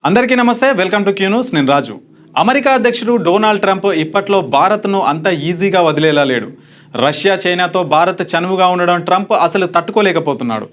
అందరికీ నమస్తే, welcome to Q news. నేను రాజు. అమెరికా అధ్యక్షుడు డొనాల్డ్ ట్రంప్ ఇప్పట్లో భారత్ను అంత ఈజీగా వదిలేలా లేడు. రష్యా, చైనాతో భారత్ చనువుగా ఉండడం ట్రంప్ అసలు తట్టుకోలేకపోతున్నాడు.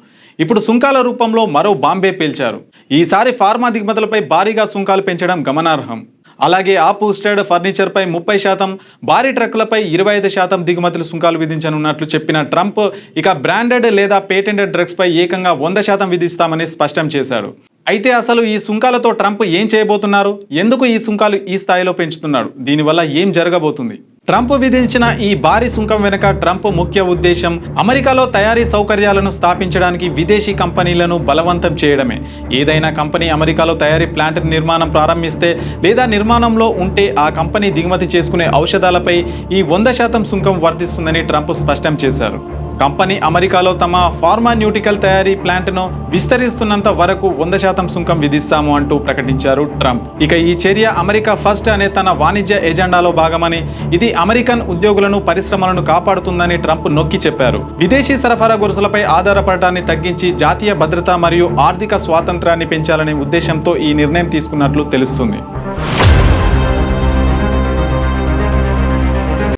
ఇప్పుడు సుంకాల రూపంలో మరో బాంబే పేల్చారు. ఈసారి ఫార్మా దిగుమతులపై భారీగా సుంకాలు పెంచడం గమనార్హం. అలాగే అప్హోల్స్టర్డ్ ఫర్నిచర్పై 30%, భారీ ట్రక్కులపై 25% దిగుమతులు సుంకాలు విధించనున్నట్లు చెప్పిన ట్రంప్ ఇక బ్రాండెడ్ లేదా పేటెంటెడ్ డ్రగ్స్పై ఏకంగా 100% విధిస్తామని స్పష్టం చేశాడు. అయితే అసలు ఈ సుంకాలతో ట్రంప్ ఏం చేయబోతున్నారు? ఎందుకు ఈ సుంకాలు ఈ స్థాయిలో పెంచుతున్నాడు? దీనివల్ల ఏం జరగబోతుంది? ట్రంప్ విధించిన ఈ భారీ సుంకం వెనుక ట్రంప్ ముఖ్య ఉద్దేశం అమెరికాలో తయారీ సౌకర్యాలను స్థాపించడానికి విదేశీ కంపెనీలను బలవంతం చేయడమే. ఏదైనా కంపెనీ అమెరికాలో తయారీ ప్లాంట్ నిర్మాణం ప్రారంభిస్తే లేదా నిర్మాణంలో ఉంటే ఆ కంపెనీ దిగుమతి చేసుకునే ఔషధాలపై ఈ 100% సుంకం వర్తిస్తుందని ట్రంప్ స్పష్టం చేశారు. కంపెనీ అమెరికాలో తమ ఫార్మాన్యూటికల్ తయారీ ప్లాంట్ను విస్తరిస్తున్నంత వరకు 100% సుంకం విధిస్తాము అంటూ ప్రకటించారు ట్రంప్. ఇక ఈ చర్య అమెరికా ఫస్ట్ అనే తన వాణిజ్య ఎజెండాలో భాగమని, ఇది అమెరికన్ ఉద్యోగులను, పరిశ్రమలను కాపాడుతుందని ట్రంప్ నొక్కి చెప్పారు. విదేశీ సరఫరా గొలుసులపై ఆధారపడటాన్ని తగ్గించి జాతీయ భద్రత మరియు ఆర్థిక స్వాతంత్రాన్ని పెంచాలనే ఉద్దేశంతో ఈ నిర్ణయం తీసుకున్నట్లు తెలుస్తుంది.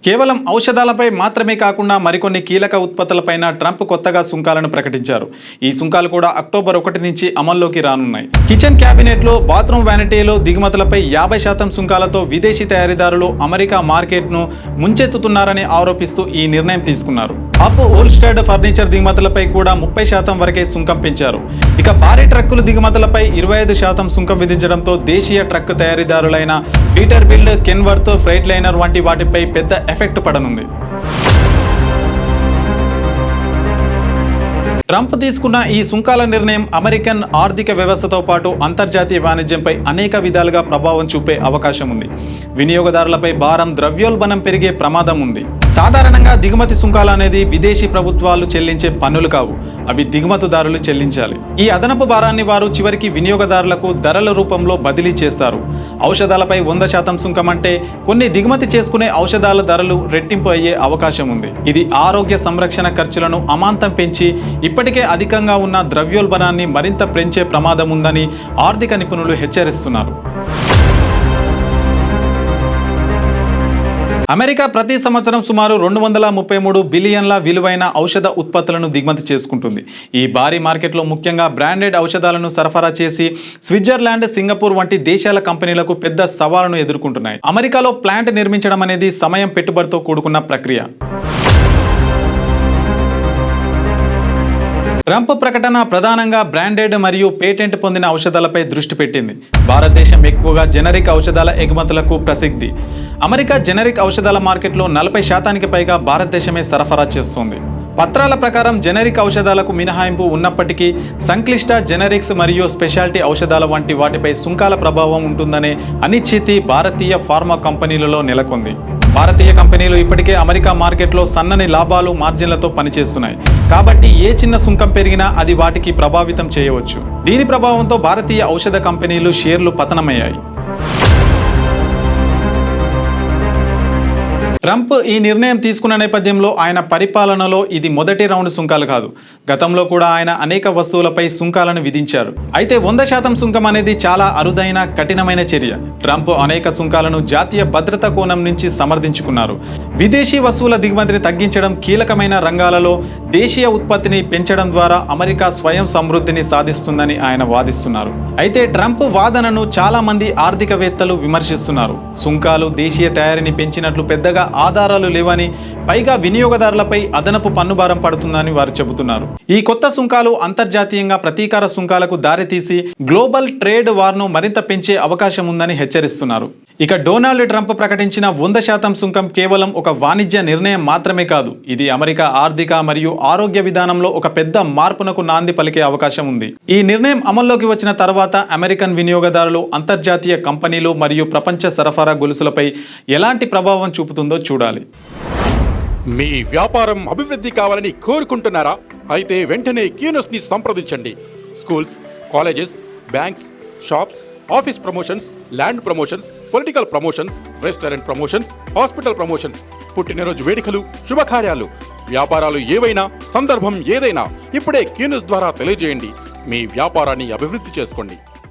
కేవలం ఔషధాలపై మాత్రమే కాకుండా మరికొన్ని కీలక ఉత్పత్తులపైన ట్రంప్ కొత్తగా సుంకాలను ప్రకటించారు. ఈ సుంకాలు కూడా అక్టోబర్ 1 నుంచి అమల్లోకి రానున్నాయి. కిచెన్ క్యాబినెట్లో, బాత్రూమ్ వ్యానిటీలో దిగుమతులపై 50% సుంకాలతో విదేశీ తయారీదారులు అమెరికా మార్కెట్ను ముంచెత్తుతున్నారని ఆరోపిస్తూ ఈ నిర్ణయం తీసుకున్నారు. అప్హోల్స్టర్డ్ ఫర్నిచర్ దిగుమతులపై కూడా 30% వరకే సుంకం పెంచారు. ఇక భారీ ట్రక్కులు దిగుమతులపై 25% సుంకం విధించడంతో దేశీయ ట్రక్ తయారీదారులైన పీటర్బిల్ట్, కెన్వర్త్, ఫ్రైట్ లైనర్ వంటి వాటిపై పెద్ద ఎఫెక్ట్ పడనుంది. ట్రంప్ తీసుకున్న ఈ సుంకాల నిర్ణయం అమెరికన్ ఆర్థిక వ్యవస్థతో పాటు అంతర్జాతీయ వాణిజ్యంపై అనేక విధాలుగా ప్రభావం చూపే అవకాశం ఉంది. వినియోగదారులపై భారం, ద్రవ్యోల్బణం పెరిగే ప్రమాదం ఉంది. సాధారణంగా దిగుమతి సుంకాలు అనేది విదేశీ ప్రభుత్వాలు చెల్లించే పన్నులు కావు, అవి దిగుమతిదారులు చెల్లించాలి. ఈ అదనపు భారాన్ని వారు చివరికి వినియోగదారులకు ధరల రూపంలో బదిలీ చేస్తారు. ఔషధాలపై 100% సుంకం అంటే కొన్ని దిగుమతి చేసుకునే ఔషధాల ధరలు రెట్టింపు అయ్యే అవకాశం ఉంది. ఇది ఆరోగ్య సంరక్షణ ఖర్చులను అమాంతం పెంచి ఇప్పటికే అధికంగా ఉన్న ద్రవ్యోల్బణాన్ని మరింత పెంచే ప్రమాదం ఉందని ఆర్థిక నిపుణులు హెచ్చరిస్తున్నారు. అమెరికా ప్రతి సంవత్సరం సుమారు 233 బిలియన్ల విలువైన ఔషధ ఉత్పత్తులను దిగుమతి చేసుకుంటుంది. ఈ భారీ మార్కెట్లో ముఖ్యంగా బ్రాండెడ్ ఔషధాలను సరఫరా చేసి స్విట్జర్లాండ్, సింగపూర్ వంటి దేశాల కంపెనీలకు పెద్ద సవాలును ఎదుర్కొంటున్నాయి. అమెరికాలో ప్లాంట్ నిర్మించడం అనేది సమయం, పెట్టుబడితో కూడుకున్న ప్రక్రియ. ట్రంప్ ప్రకటన ప్రధానంగా బ్రాండెడ్ మరియు పేటెంట్ పొందిన ఔషధాలపై దృష్టి పెట్టింది. భారతదేశం ఎక్కువగా జెనరిక్ ఔషధాల ఎగుమతులకు ప్రసిద్ధి. అమెరికా జెనరిక్ ఔషధాల మార్కెట్లో 40% పైగా భారతదేశమే సరఫరా చేస్తోంది. పత్రాల ప్రకారం జెనరిక్ ఔషధాలకు మినహాయింపు ఉన్నప్పటికీ సంక్లిష్ట జెనరిక్స్ మరియు స్పెషాలిటీ ఔషధాల వంటి వాటిపై సుంకాల ప్రభావం ఉంటుందనే అనిశ్చితి భారతీయ ఫార్మా కంపెనీలలో నెలకొంది. భారతీయ కంపెనీలు ఇప్పటికే అమెరికా మార్కెట్లో సన్నని లాభాలు, మార్జిన్లతో పనిచేస్తున్నాయి. కాబట్టి ఏ చిన్న సుంకం పెరిగినా అది వాటికి ప్రభావితం చేయవచ్చు. దీని ప్రభావంతో భారతీయ ఔషధ కంపెనీలు షేర్లు పతనమయ్యాయి. ట్రంప్ ఈ నిర్ణయం తీసుకున్న నేపథ్యంలో ఆయన పరిపాలనలో ఇది మొదటి రౌండ్ సుంకాలు కాదు. గతంలో కూడా ఆయన అనేక వస్తువులపై సుంకాలను విధించారు. అయితే 100% సుంకం అనేది చాలా అరుదైన, కఠినమైన చర్య. ట్రంప్ అనేక సుంకాలను జాతీయ భద్రత కోణం నుంచి సమర్థించుకున్నారు. విదేశీ వస్తువుల దిగుమతిని తగ్గించడం, కీలకమైన రంగాలలో దేశీయ ఉత్పత్తిని పెంచడం ద్వారా అమెరికా స్వయం సమృద్ధిని సాధిస్తుందని ఆయన వాదిస్తున్నారు. అయితే ట్రంప్ వాదనను చాలా మంది ఆర్థికవేత్తలు విమర్శిస్తున్నారు. సుంకాలు దేశీయ తయారీని పెంచినట్లు పెద్దగా ఆధారాలు లేవని, పైగా వినియోగదారులపై అదనపు పన్నుభారం పడుతుందని వారు చెబుతున్నారు. ఈ కొత్త సుంకాలు అంతర్జాతీయంగా ప్రతీకార సుంకాలకు దారితీసి గ్లోబల్ ట్రేడ్ వార్ను మరింత పెంచే అవకాశం ఉందని హెచ్చరిస్తున్నారు. ఇక డొనాల్డ్ ట్రంప్ ప్రకటించిన 100% సుంకం కేవలం ఒక వాణిజ్య నిర్ణయం మాత్రమే కాదు, ఇది అమెరికా ఆర్థిక మరియు ఆరోగ్య విధానంలో ఒక పెద్ద మార్పునకు నాంది పలికే అవకాశం ఉంది. ఈ నిర్ణయం అమల్లోకి వచ్చిన తర్వాత అమెరికన్ వినియోగదారులు, అంతర్జాతీయ కంపెనీలు మరియు ప్రపంచ సరఫరా గొలుసులపై ఎలాంటి ప్రభావం చూపుతుందో చూడాలి. మీ వ్యాపారం అభివృద్ధి కావాలని కోరుకుంటున్నారా? అయితే వెంటనే క్యూ న్యూస్ని సంప్రదించండి. Schools, colleges, banks, shops, office promotions, land promotions, political promotions, restaurant promotions, hospital promotions, పుట్టినరోజు వేడుకలు, శుభకార్యాలు, వ్యాపారాలు ఏవైనా, సందర్భం ఏదైనా ఇప్పుడే క్యూ న్యూస్ ద్వారా తెలియజేయండి. మీ వ్యాపారాన్ని అభివృద్ధి చేసుకోండి.